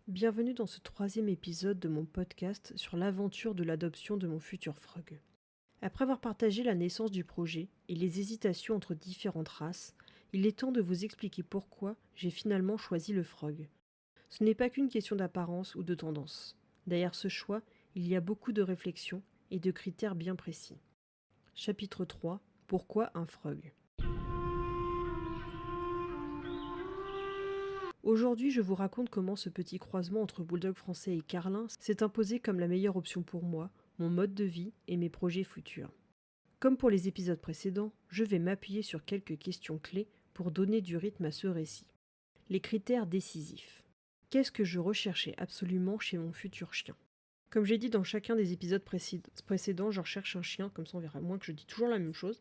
Bienvenue dans ce troisième épisode de mon podcast sur l'aventure de l'adoption de mon futur frog. Après avoir partagé la naissance du projet et les hésitations entre différentes races, il est temps de vous expliquer pourquoi j'ai finalement choisi le frog. Ce n'est pas qu'une question d'apparence ou de tendance. Derrière ce choix, il y a beaucoup de réflexions et de critères bien précis. Chapitre 3. Pourquoi un frog ? Aujourd'hui, je vous raconte comment ce petit croisement entre bulldog français et carlin s'est imposé comme la meilleure option pour moi, mon mode de vie et mes projets futurs. Comme pour les épisodes précédents, je vais m'appuyer sur quelques questions clés pour donner du rythme à ce récit. Les critères décisifs. Qu'est-ce que je recherchais absolument chez mon futur chien ? Comme j'ai dit dans chacun des épisodes précédents, je recherche un chien, comme ça on verra moins que je dis toujours la même chose.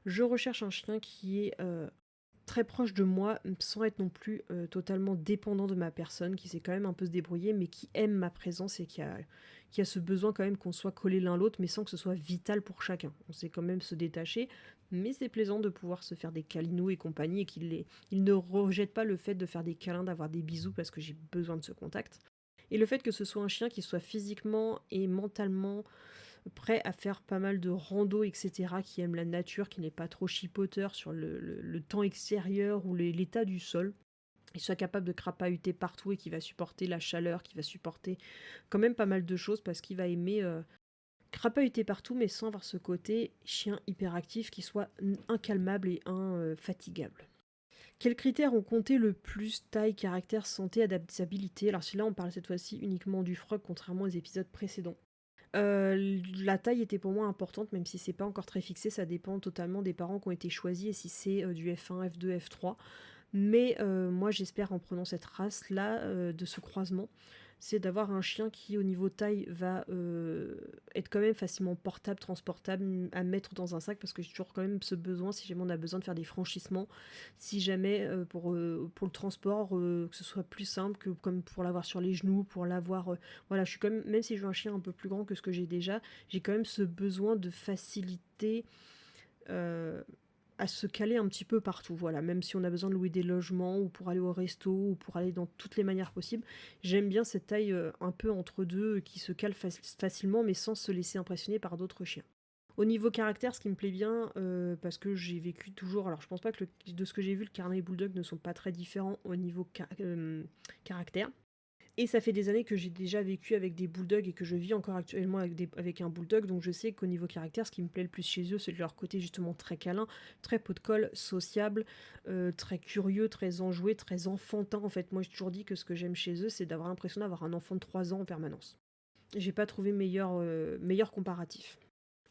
Je recherche un chien qui est très proche de moi, sans être non plus totalement dépendant de ma personne, qui sait quand même un peu se débrouiller, mais qui aime ma présence et qui a ce besoin quand même qu'on soit collé l'un l'autre, mais sans que ce soit vital pour chacun. On sait quand même se détacher, mais c'est plaisant de pouvoir se faire des câlinous et compagnie, et il ne rejette pas le fait de faire des câlins, d'avoir des bisous, parce que j'ai besoin de ce contact. Et le fait que ce soit un chien qui soit physiquement et mentalement prêt à faire pas mal de rando, etc., qui aime la nature, qui n'est pas trop chipoteur sur le temps extérieur ou l'état du sol, et soit capable de crapahuter partout et qui va supporter la chaleur, qui va supporter quand même pas mal de choses parce qu'il va aimer crapahuter partout, mais sans avoir ce côté chien hyperactif qui soit incalmable et infatigable. Quels critères ont compté le plus? Taille, caractère, santé, adaptabilité. Alors celui-là, on parle cette fois-ci uniquement du frog, contrairement aux épisodes précédents. La taille était pour moi importante, même si c'est pas encore très fixé, ça dépend totalement des parents qui ont été choisis et si c'est du F1, F2, F3. Mais moi j'espère en prenant cette race-là, de ce croisement, c'est d'avoir un chien qui au niveau taille va être quand même facilement portable, transportable, à mettre dans un sac, parce que j'ai toujours quand même ce besoin, si jamais on a besoin de faire des franchissements, si jamais pour le transport, que ce soit plus simple, que comme pour l'avoir sur les genoux, pour l'avoir... voilà, je suis quand même si je veux un chien un peu plus grand que ce que j'ai déjà, j'ai quand même ce besoin de facilité à se caler un petit peu partout, voilà, même si on a besoin de louer des logements ou pour aller au resto ou pour aller dans toutes les manières possibles, j'aime bien cette taille un peu entre deux qui se cale facilement mais sans se laisser impressionner par d'autres chiens. Au niveau caractère, ce qui me plaît bien, parce que j'ai vécu toujours, alors je pense pas que de ce que j'ai vu, le carnet et bulldog ne sont pas très différents au niveau caractère. Et ça fait des années que j'ai déjà vécu avec des bulldogs et que je vis encore actuellement avec un bulldog, donc je sais qu'au niveau caractère, ce qui me plaît le plus chez eux, c'est leur côté justement très câlin, très pot de colle, sociable, très curieux, très enjoué, très enfantin. En fait, moi j'ai toujours dit que ce que j'aime chez eux, c'est d'avoir l'impression d'avoir un enfant de 3 ans en permanence. J'ai pas trouvé meilleur comparatif.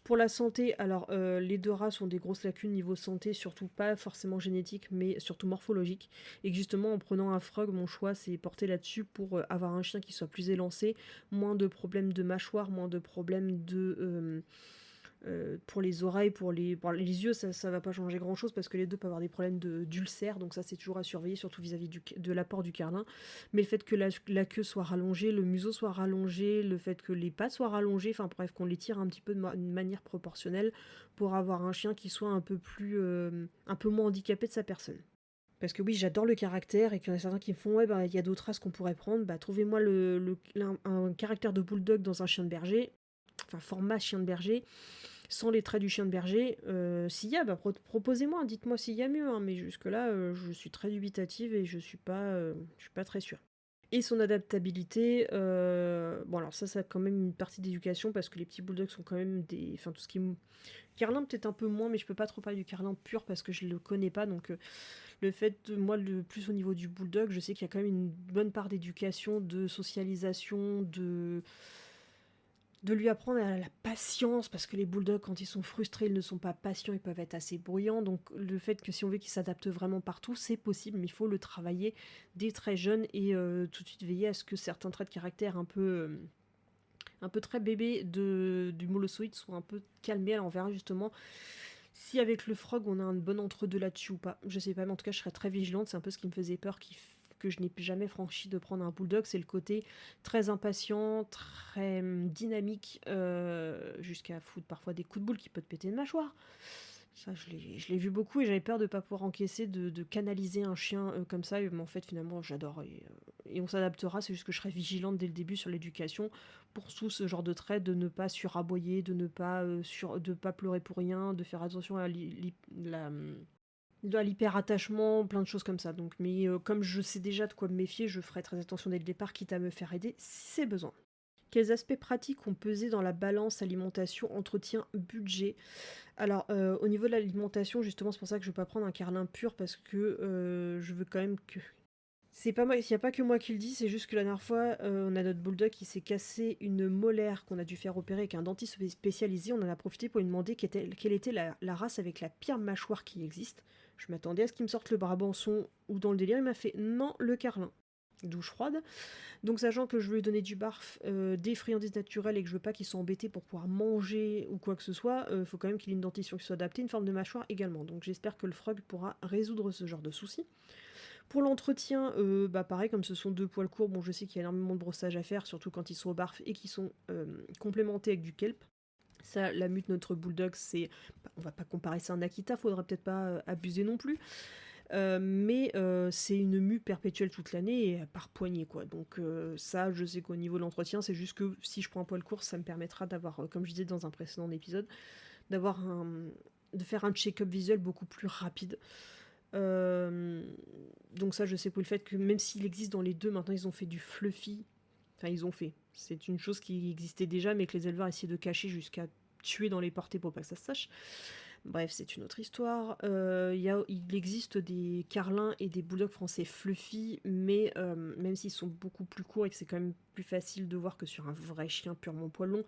Pour la santé, alors les deux races ont des grosses lacunes niveau santé, surtout pas forcément génétique, mais surtout morphologique. Et que justement, en prenant un frog, mon choix s'est porté là-dessus pour avoir un chien qui soit plus élancé, moins de problèmes de mâchoire, moins de problèmes pour les oreilles, pour les yeux, ça va pas changer grand chose parce que les deux peuvent avoir des problèmes d'ulcères, donc ça c'est toujours à surveiller, surtout vis-à-vis de l'apport du carlin. Mais le fait que la queue soit rallongée, le museau soit rallongé, le fait que les pattes soient rallongées, enfin bref, qu'on les tire un petit peu de manière proportionnelle pour avoir un chien qui soit un peu moins handicapé de sa personne. Parce que oui, j'adore le caractère et qu'il y en a certains qui me font ouais, bah il y a d'autres races qu'on pourrait prendre, bah trouvez-moi un caractère de bulldog dans un chien de berger, enfin format chien de berger, sans les traits du chien de berger. S'il y a, bah, proposez-moi, dites-moi s'il y a mieux, hein, mais jusque-là, je suis très dubitative et je suis pas très sûre. Et son adaptabilité, bon alors ça a quand même une partie d'éducation parce que les petits bulldogs sont quand même des... Enfin tout ce qui est... Carlin peut-être un peu moins, mais je peux pas trop parler du carlin pur parce que je le connais pas, donc le fait de moi, le plus au niveau du bulldog, je sais qu'il y a quand même une bonne part d'éducation, de socialisation, de lui apprendre à la patience, parce que les bulldogs, quand ils sont frustrés, ils ne sont pas patients, ils peuvent être assez bruyants. Donc le fait que si on veut qu'ils s'adaptent vraiment partout, c'est possible, mais il faut le travailler dès très jeune et tout de suite veiller à ce que certains traits de caractère un peu très bébé du molossoïde soient un peu calmés. Alors on verra justement si avec le frog on a un bon entre-deux là-dessus ou pas. Je sais pas, mais en tout cas je serais très vigilante, c'est un peu ce qui me faisait peur, que je n'ai jamais franchi de prendre un bulldog, c'est le côté très impatient, très dynamique, jusqu'à foutre parfois des coups de boule qui peut te péter une mâchoire. Ça, je l'ai vu beaucoup et j'avais peur de ne pas pouvoir encaisser, de canaliser un chien comme ça. Mais en fait, finalement, j'adore. Et on s'adaptera, c'est juste que je serai vigilante dès le début sur l'éducation pour tout ce genre de traits, de ne pas suraboyer, de pas pleurer pour rien, de faire attention à l'hyperattachement, plein de choses comme ça. Donc, mais comme je sais déjà de quoi me méfier, je ferai très attention dès le départ, quitte à me faire aider si c'est besoin. Quels aspects pratiques ont pesé dans la balance alimentation, entretien, budget? Alors, au niveau de l'alimentation, justement, c'est pour ça que je veux pas prendre un carlin pur parce que je veux quand même que. C'est pas moi, il n'y a pas que moi qui le dis, c'est juste que la dernière fois, on a notre bulldog qui s'est cassé une molaire qu'on a dû faire opérer avec un dentiste spécialisé. On en a profité pour lui demander quelle était la race avec la pire mâchoire qui existe. Je m'attendais à ce qu'il me sorte le brabançon ou dans le délire, il m'a fait non, le carlin. Douche froide. Donc sachant que je veux lui donner du barf, des friandises naturelles et que je veux pas qu'il soit embêté pour pouvoir manger ou quoi que ce soit, faut quand même qu'il ait une dentition qui soit adaptée, une forme de mâchoire également. Donc j'espère que le frog pourra résoudre ce genre de soucis. Pour l'entretien, pareil, comme ce sont 2 poils courts, bon je sais qu'il y a énormément de brossage à faire, surtout quand ils sont au barf et qu'ils sont complémentés avec du kelp. Ça, la mute, notre bulldog, c'est. On va pas comparer ça à un Akita, faudrait peut-être pas abuser non plus. Mais c'est une mue perpétuelle toute l'année et par poignée quoi. Donc ça, je sais qu'au niveau de l'entretien, c'est juste que si je prends un poil court, ça me permettra d'avoir, comme je disais dans un précédent épisode, de faire un check-up visuel beaucoup plus rapide. Donc ça, je sais pour le fait que même s'il existe dans les deux, maintenant ils ont fait du fluffy. Enfin, ils ont fait. C'est une chose qui existait déjà, mais que les éleveurs essaient de cacher jusqu'à tuer dans les portées pour pas que ça se sache. Bref, c'est une autre histoire. Il existe des carlins et des bulldogs français fluffy, mais même s'ils sont beaucoup plus courts et que c'est quand même plus facile de voir que sur un vrai chien purement poil long,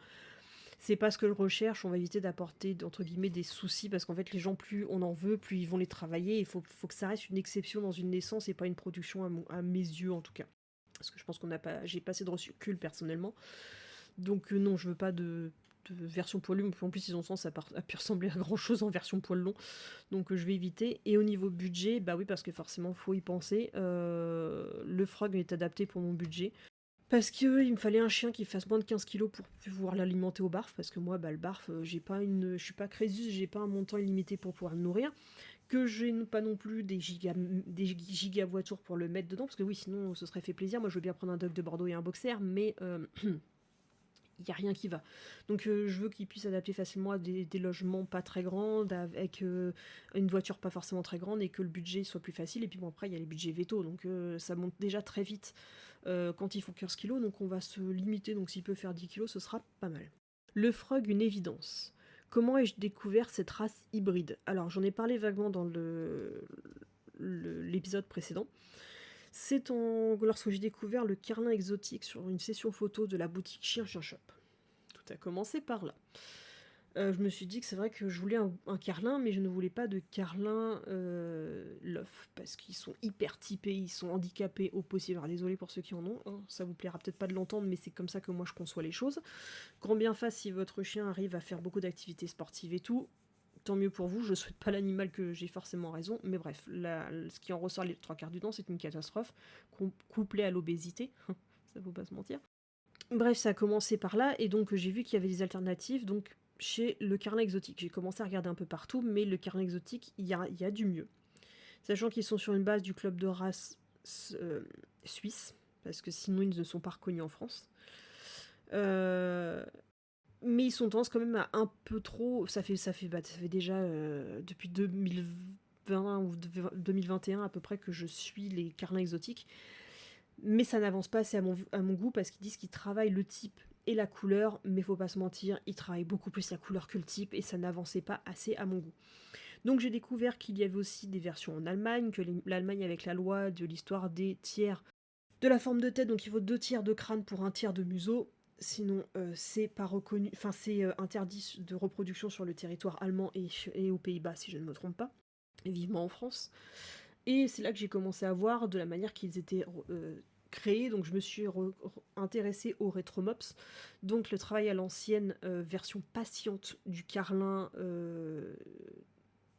c'est pas ce que je recherche. On va éviter d'apporter entre guillemets des soucis parce qu'en fait les gens, plus on en veut, plus ils vont les travailler. Il faut que ça reste une exception dans une naissance et pas une production à mes yeux en tout cas. Parce que je pense j'ai pas assez de recul personnellement. Donc non, je veux pas de version poil long. En plus, ils ont sens, ça a pu ressembler à grand chose en version poil long. Donc je vais éviter. Et au niveau budget, bah oui, parce que forcément, faut y penser. Le frog est adapté pour mon budget. Parce qu'il me fallait un chien qui fasse moins de 15 kilos pour pouvoir l'alimenter au barf. Parce que moi, le barf, je suis pas Crésus, j'ai pas un montant illimité pour pouvoir le nourrir. Que j'ai pas non plus des giga voitures pour le mettre dedans. Parce que oui, sinon, ce serait fait plaisir. Moi, je veux bien prendre un dog de Bordeaux et un boxer, mais il n'y a rien qui va. Donc je veux qu'ils puissent s'adapter facilement à des logements pas très grands, avec une voiture pas forcément très grande, et que le budget soit plus facile. Et puis bon, après, il y a les budgets veto, donc ça monte déjà très vite quand ils font 15 kilos, donc on va se limiter. Donc s'il peut faire 10 kilos, ce sera pas mal. Le frog, une évidence. Comment ai-je découvert cette race hybride? Alors j'en ai parlé vaguement dans l'épisode précédent. C'est lorsque j'ai découvert le carlin exotique sur une session photo de la boutique Chien Shop. Tout a commencé par là. Je me suis dit que c'est vrai que je voulais un carlin, mais je ne voulais pas de carlin lof, parce qu'ils sont hyper typés, ils sont handicapés au possible. Alors désolé pour ceux qui en ont, hein, ça vous plaira peut-être pas de l'entendre, mais c'est comme ça que moi je conçois les choses. Grand bien fasse si votre chien arrive à faire beaucoup d'activités sportives et tout, tant mieux pour vous, je souhaite pas l'animal que j'ai forcément raison, mais bref, ce qui en ressort les 3 quarts du temps, c'est une catastrophe, couplée à l'obésité, ça faut pas se mentir. Bref, ça a commencé par là, et donc j'ai vu qu'il y avait des alternatives, donc chez le carlin exotique. J'ai commencé à regarder un peu partout, mais le carlin exotique, il y a du mieux. Sachant qu'ils sont sur une base du club de race suisse, parce que sinon ils ne sont pas reconnus en France. Mais ils sont tendance quand même à un peu trop. Ça fait déjà depuis 2020 ou 2021 à peu près que je suis les carlins exotiques. Mais ça n'avance pas assez à mon goût parce qu'ils disent qu'ils travaillent le type et la couleur, mais faut pas se mentir, ils travaillent beaucoup plus la couleur que le type et ça n'avançait pas assez à mon goût. Donc j'ai découvert qu'il y avait aussi des versions en Allemagne, que l'Allemagne avec la loi de l'histoire des tiers de la forme de tête, donc il faut 2 tiers de crâne pour 1 tiers de museau. Sinon, c'est pas reconnu. Enfin, c'est interdit de reproduction sur le territoire allemand et aux Pays-Bas, si je ne me trompe pas. Et vivement en France. Et c'est là que j'ai commencé à voir de la manière qu'ils étaient créés. Donc, je me suis intéressée au rétromops. Donc, le travail à l'ancienne, version patiente du carlin,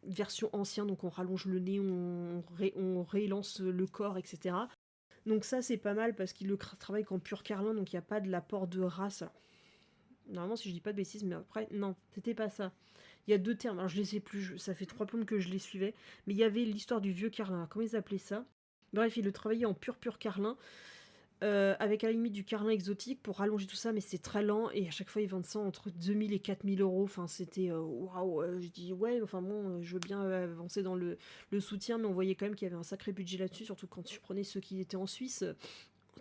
version ancienne. Donc, on rallonge le nez, on réélance le corps, etc. Donc ça, c'est pas mal parce qu'il le travaille qu'en pur carlin, donc il n'y a pas de l'apport de race. Alors, normalement, si je dis pas de bêtises, mais après, non, c'était pas ça. Il y a deux termes, alors je les sais plus, ça fait 3 plombes que je les suivais, mais il y avait l'histoire du vieux carlin, comment ils appelaient ça? Bref, il le travaillait en pur carlin, avec à la limite du carlin exotique pour rallonger tout ça, mais c'est très lent, et à chaque fois ils vendent ça entre 2000 et 4000 euros, enfin c'était waouh, je dis ouais, enfin bon, je veux bien avancer dans le soutien, mais on voyait quand même qu'il y avait un sacré budget là-dessus, surtout quand tu prenais ceux qui étaient en Suisse,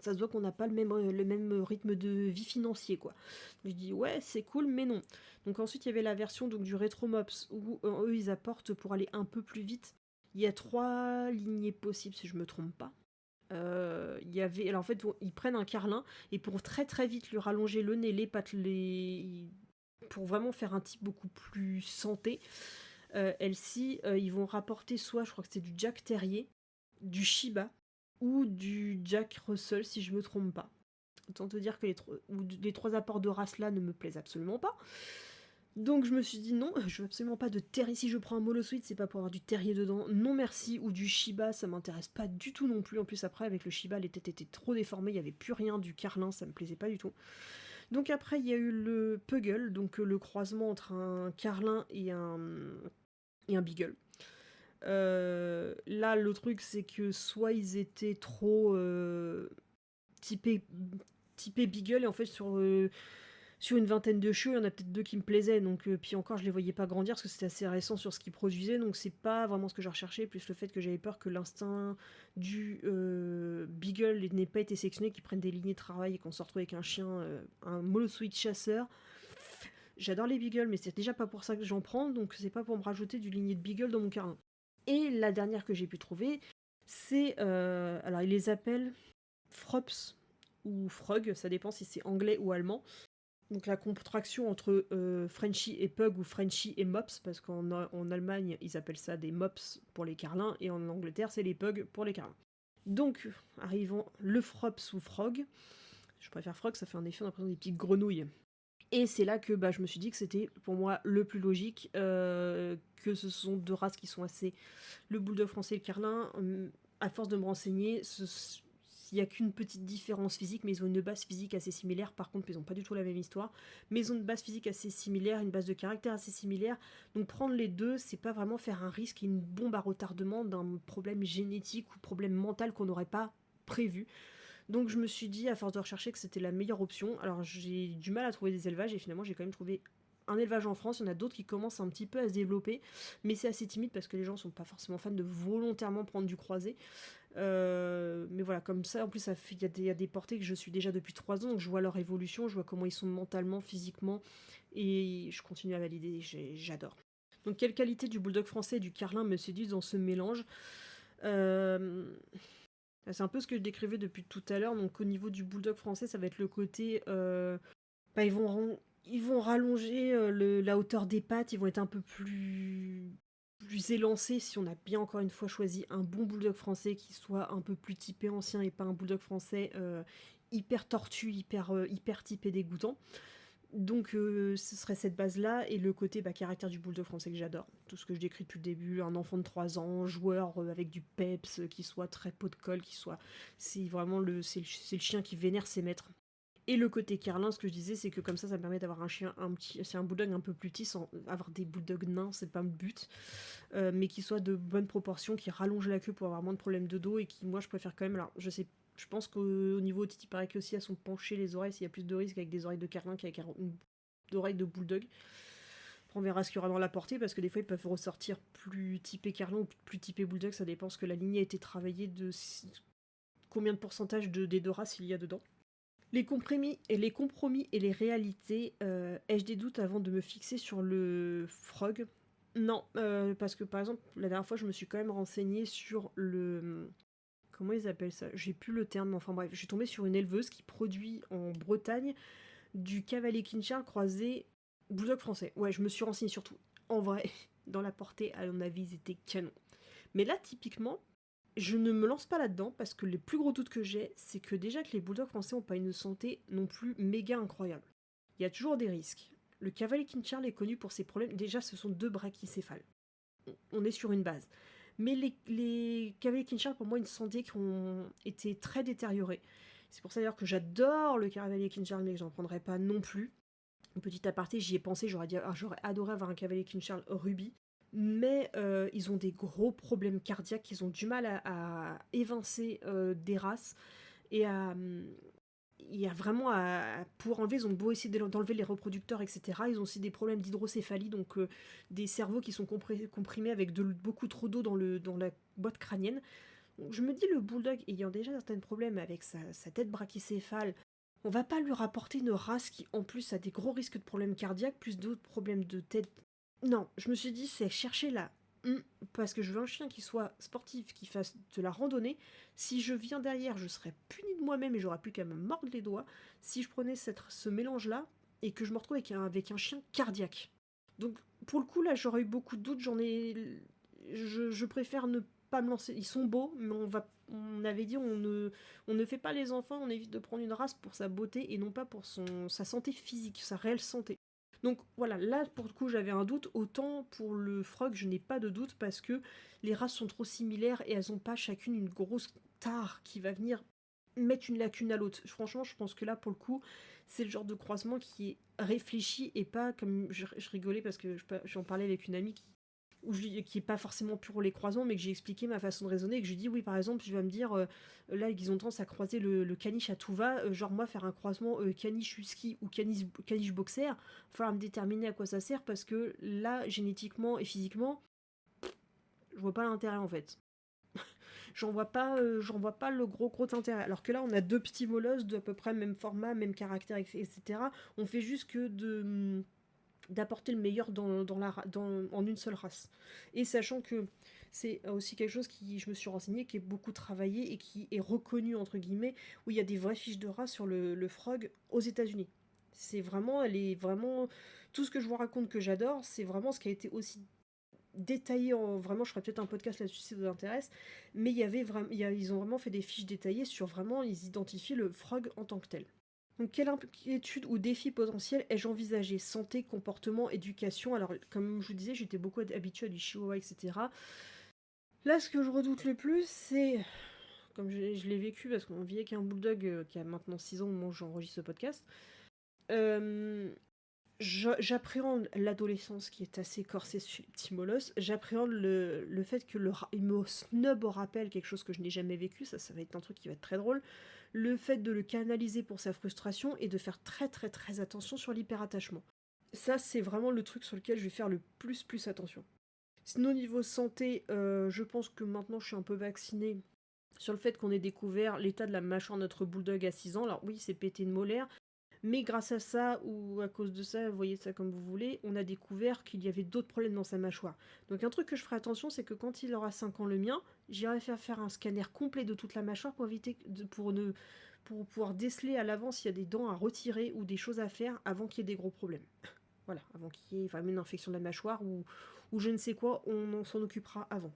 ça se voit qu'on n'a pas le même rythme de vie financier, quoi. Je dis ouais, c'est cool, mais non. Donc ensuite, il y avait la version donc, du Retromops, où eux, ils apportent pour aller un peu plus vite. Il y a 3 lignées possibles, si je me trompe pas. Il y avait, alors en fait, ils prennent un carlin, et pour très très vite lui rallonger le nez, les pattes, pour vraiment faire un type beaucoup plus santé, Elsie, ils vont rapporter soit, je crois que c'est du Jack Terrier, du Shiba, ou du Jack Russell, si je me trompe pas. Autant te dire que les trois apports de race là ne me plaisent absolument pas. Donc je me suis dit non, je veux absolument pas de terrier. Si je prends un Molosuite, c'est pas pour avoir du terrier dedans. Non merci. Ou du Shiba, ça m'intéresse pas du tout non plus. En plus après avec le Shiba, les têtes étaient trop déformées, il y avait plus rien du carlin, ça me plaisait pas du tout. Donc après il y a eu le Puggle, donc le croisement entre un carlin et un beagle. Là, le truc, c'est que soit ils étaient trop typés, typés Beagle, et en fait, sur une vingtaine de cheveux, il y en a peut-être deux qui me plaisaient, donc puis encore, je les voyais pas grandir parce que c'était assez récent sur ce qu'ils produisaient, donc c'est pas vraiment ce que je recherchais, plus le fait que j'avais peur que l'instinct du Beagle n'ait pas été sélectionné, qu'ils prennent des lignées de travail et qu'on se retrouve avec un chien, un Molosuite chasseur. J'adore les Beagles, mais c'est déjà pas pour ça que j'en prends, donc c'est pas pour me rajouter du ligné de Beagle dans mon carlin. Et la dernière que j'ai pu trouver, c'est... alors, ils les appellent Frops ou Frog, ça dépend si c'est anglais ou allemand. Donc la contraction entre Frenchie et Pug ou Frenchie et Mops, parce qu'en Allemagne, ils appellent ça des Mops pour les carlins, et en Angleterre, c'est les Pugs pour les carlins. Donc, arrivant le Frops ou Frog, je préfère Frog, ça fait un effet, on a l'impression des petites grenouilles. Et c'est là que je me suis dit que c'était pour moi le plus logique, que ce sont deux races qui sont assez... Le bulldog français et le carlin, à force de me renseigner, il n'y a qu'une petite différence physique, mais ils ont une base physique assez similaire. Par contre, ils n'ont pas du tout la même histoire. Mais ils ont une base physique assez similaire, une base de caractère assez similaire. Donc prendre les deux, c'est pas vraiment faire un risque et une bombe à retardement d'un problème génétique ou problème mental qu'on n'aurait pas prévu. Donc je me suis dit, à force de rechercher, que c'était la meilleure option. Alors j'ai du mal à trouver des élevages, et finalement j'ai quand même trouvé un élevage en France. Il y en a d'autres qui commencent un petit peu à se développer, mais c'est assez timide parce que les gens sont pas forcément fans de volontairement prendre du croisé. Mais voilà, comme ça, en plus il y a des portées que je suis déjà depuis 3 ans, donc je vois leur évolution, je vois comment ils sont mentalement, physiquement, et je continue à valider, j'adore. Donc quelle qualité du bulldog français et du carlin me séduisent dans ce mélange? C'est un peu ce que je décrivais depuis tout à l'heure. Donc au niveau du bulldog français, ça va être le côté... ils vont rallonger la hauteur des pattes, ils vont être un peu plus élancés si on a bien encore une fois choisi un bon bulldog français qui soit un peu plus typé ancien et pas un bulldog français hyper tortu, hyper typé dégoûtant. Donc ce serait cette base-là, et le côté caractère du bulldog français que j'adore. Tout ce que je décris depuis le début, un enfant de 3 ans, joueur avec du peps, qui soit très pot de colle, c'est vraiment c'est le chien qui vénère ses maîtres. Et le côté carlin, ce que je disais, c'est que comme ça me permet d'avoir un chien, c'est un bulldog un peu plus petit, sans avoir des bulldogs nains, c'est pas le but, mais qui soit de bonnes proportions, qui rallonge la queue pour avoir moins de problèmes de dos, et qui, moi, je préfère quand même, alors je pense qu'au niveau Titi, il paraît que aussi elles sont penchées les oreilles, s'il y a plus de risques avec des oreilles de carlin qu'avec une oreille de bulldog. Après, on verra ce qu'il y aura dans la portée, parce que des fois ils peuvent ressortir plus typé carlin ou plus typé bulldog, ça dépend ce que la lignée a été travaillée, de combien de pourcentage des deux races il y a dedans. Les compromis et les réalités, ai-je des doutes avant de me fixer sur le frog? Non, parce que par exemple, la dernière fois je me suis quand même renseignée sur le... Comment ils appellent ça? J'ai plus le terme, mais enfin bref, je suis tombée sur une éleveuse qui produit en Bretagne du cavalier King Charles croisé bulldog français. Ouais, je me suis renseignée surtout. En vrai, dans la portée, à mon avis, ils étaient canons. Mais là, typiquement, je ne me lance pas là-dedans parce que les plus gros doutes que j'ai, c'est que déjà que les bulldogs français n'ont pas une santé non plus méga incroyable. Il y a toujours des risques. Le cavalier King Charles est connu pour ses problèmes. Déjà, ce sont 2 brachycéphales. On est sur une base. Mais les cavaliers King Charles, pour moi, une santé qui ont été très détériorées. C'est pour ça d'ailleurs que j'adore le cavalier King Charles, mais que j'en prendrai pas non plus. Petit aparté, j'y ai pensé, j'aurais adoré avoir un cavalier King Charles rubis, mais ils ont des gros problèmes cardiaques, ils ont du mal à évincer des races, et il y a vraiment pour enlever, ils ont beau essayer d'enlever les reproducteurs, etc. Ils ont aussi des problèmes d'hydrocéphalie, donc des cerveaux qui sont comprimés avec beaucoup trop d'eau dans la boîte crânienne. Donc, je me dis, le bulldog, ayant déjà certains problèmes avec sa tête brachycéphale, on va pas lui rapporter une race qui, en plus, a des gros risques de problèmes cardiaques, plus d'autres problèmes de tête. Non, je me suis dit, c'est chercher là. Parce que je veux un chien qui soit sportif, qui fasse de la randonnée. Si je viens derrière, je serais punie de moi-même et j'aurais plus qu'à me mordre les doigts. Si je prenais ce mélange-là et que je me retrouve avec un chien cardiaque. Donc, pour le coup, là, j'aurais eu beaucoup de doutes. Je préfère ne pas me lancer. Ils sont beaux, mais on avait dit on ne fait pas les enfants, on évite de prendre une race pour sa beauté et non pas pour sa santé physique, sa réelle santé. Donc voilà, là pour le coup j'avais un doute, autant pour le frog je n'ai pas de doute parce que les races sont trop similaires et elles n'ont pas chacune une grosse tare qui va venir mettre une lacune à l'autre. Franchement je pense que là pour le coup c'est le genre de croisement qui est réfléchi et pas comme je rigolais parce que j'en parlais avec une amie qui est pas forcément pour les croisements, mais que j'ai expliqué ma façon de raisonner, et que je lui dis oui par exemple tu vas me dire là ils ont tendance à croiser le caniche à tout va, genre moi faire un croisement caniche husky ou caniche boxer, il va falloir me déterminer à quoi ça sert parce que là génétiquement et physiquement je vois pas l'intérêt en fait. J'en vois pas le gros intérêt. Alors que là on a deux petits molosses de à peu près même format, même caractère, etc. On fait juste que d'apporter le meilleur en une seule race. Et sachant que c'est aussi quelque chose qui, je me suis renseignée, qui est beaucoup travaillé et qui est reconnu, entre guillemets, où il y a des vraies fiches de race sur le frog aux États-Unis. Elle est vraiment. Tout ce que je vous raconte que j'adore, c'est vraiment ce qui a été aussi détaillé vraiment, je ferai peut-être un podcast là-dessus si ça vous intéresse, mais ils ont vraiment fait des fiches détaillées sur vraiment, ils identifient le frog en tant que tel. Donc, quelle inquiétude ou défi potentiel ai-je envisagé? Santé, comportement, éducation. Alors, comme je vous disais, j'étais beaucoup habituée à du chihuahua, etc. Là, ce que je redoute le plus, c'est, comme je l'ai vécu, parce qu'on vit avec un bulldog qui a maintenant 6 ans au moment où j'enregistre ce podcast, j'appréhende l'adolescence qui est assez corsée chez les petits molosses. J'appréhende le fait que il me snub au rappel quelque chose que je n'ai jamais vécu. Ça va être un truc qui va être très drôle. Le fait de le canaliser pour sa frustration et de faire très très très attention sur l'hyperattachement. Ça, c'est vraiment le truc sur lequel je vais faire le plus attention. Sinon, au niveau santé, je pense que maintenant je suis un peu vaccinée sur le fait qu'on ait découvert l'état de la mâchoire de notre bulldog à 6 ans. Alors oui, c'est pété une molaire, mais grâce à ça, ou à cause de ça, vous voyez ça comme vous voulez, on a découvert qu'il y avait d'autres problèmes dans sa mâchoire. Donc un truc que je ferai attention, c'est que quand il aura 5 ans le mien, j'irai faire un scanner complet de toute la mâchoire pour pouvoir déceler à l'avance s'il y a des dents à retirer ou des choses à faire avant qu'il y ait des gros problèmes. Voilà, avant qu'il y ait une infection de la mâchoire ou je ne sais quoi, on s'en occupera avant.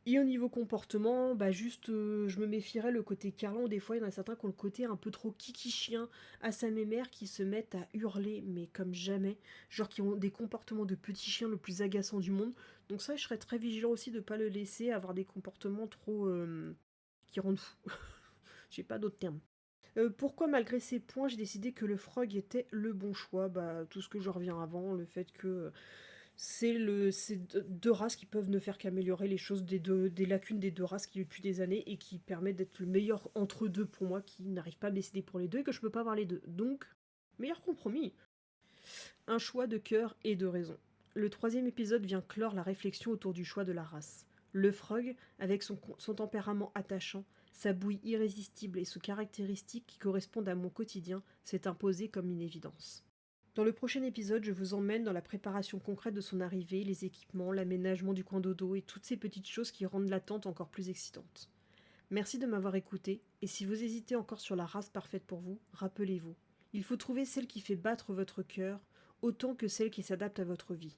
Et au niveau comportement, je me méfierais le côté carlant. Des fois, il y en a certains qui ont le côté un peu trop kiki-chien à sa mémère qui se mettent à hurler, mais comme jamais. Genre qui ont des comportements de petits chiens le plus agaçant du monde. Donc ça, je serais très vigilant aussi de ne pas le laisser avoir des comportements trop... qui rendent fou. J'ai pas d'autres termes. Pourquoi malgré ces points, j'ai décidé que le frog était le bon choix? Tout ce que je reviens avant, le fait que... c'est deux races qui peuvent ne faire qu'améliorer les choses des lacunes des deux races qui ont depuis des années et qui permettent d'être le meilleur entre deux pour moi qui n'arrive pas à me décider pour les deux et que je peux pas avoir les deux. Donc, meilleur compromis. Un choix de cœur et de raison. Le troisième épisode vient clore la réflexion autour du choix de la race. Le frog, avec son tempérament attachant, sa bouille irrésistible et ses caractéristiques qui correspondent à mon quotidien, s'est imposé comme une évidence. Dans le prochain épisode, je vous emmène dans la préparation concrète de son arrivée, les équipements, l'aménagement du coin dodo et toutes ces petites choses qui rendent l'attente encore plus excitante. Merci de m'avoir écouté, et si vous hésitez encore sur la race parfaite pour vous, rappelez-vous, il faut trouver celle qui fait battre votre cœur autant que celle qui s'adapte à votre vie.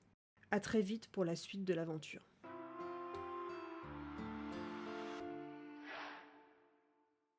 À très vite pour la suite de l'aventure.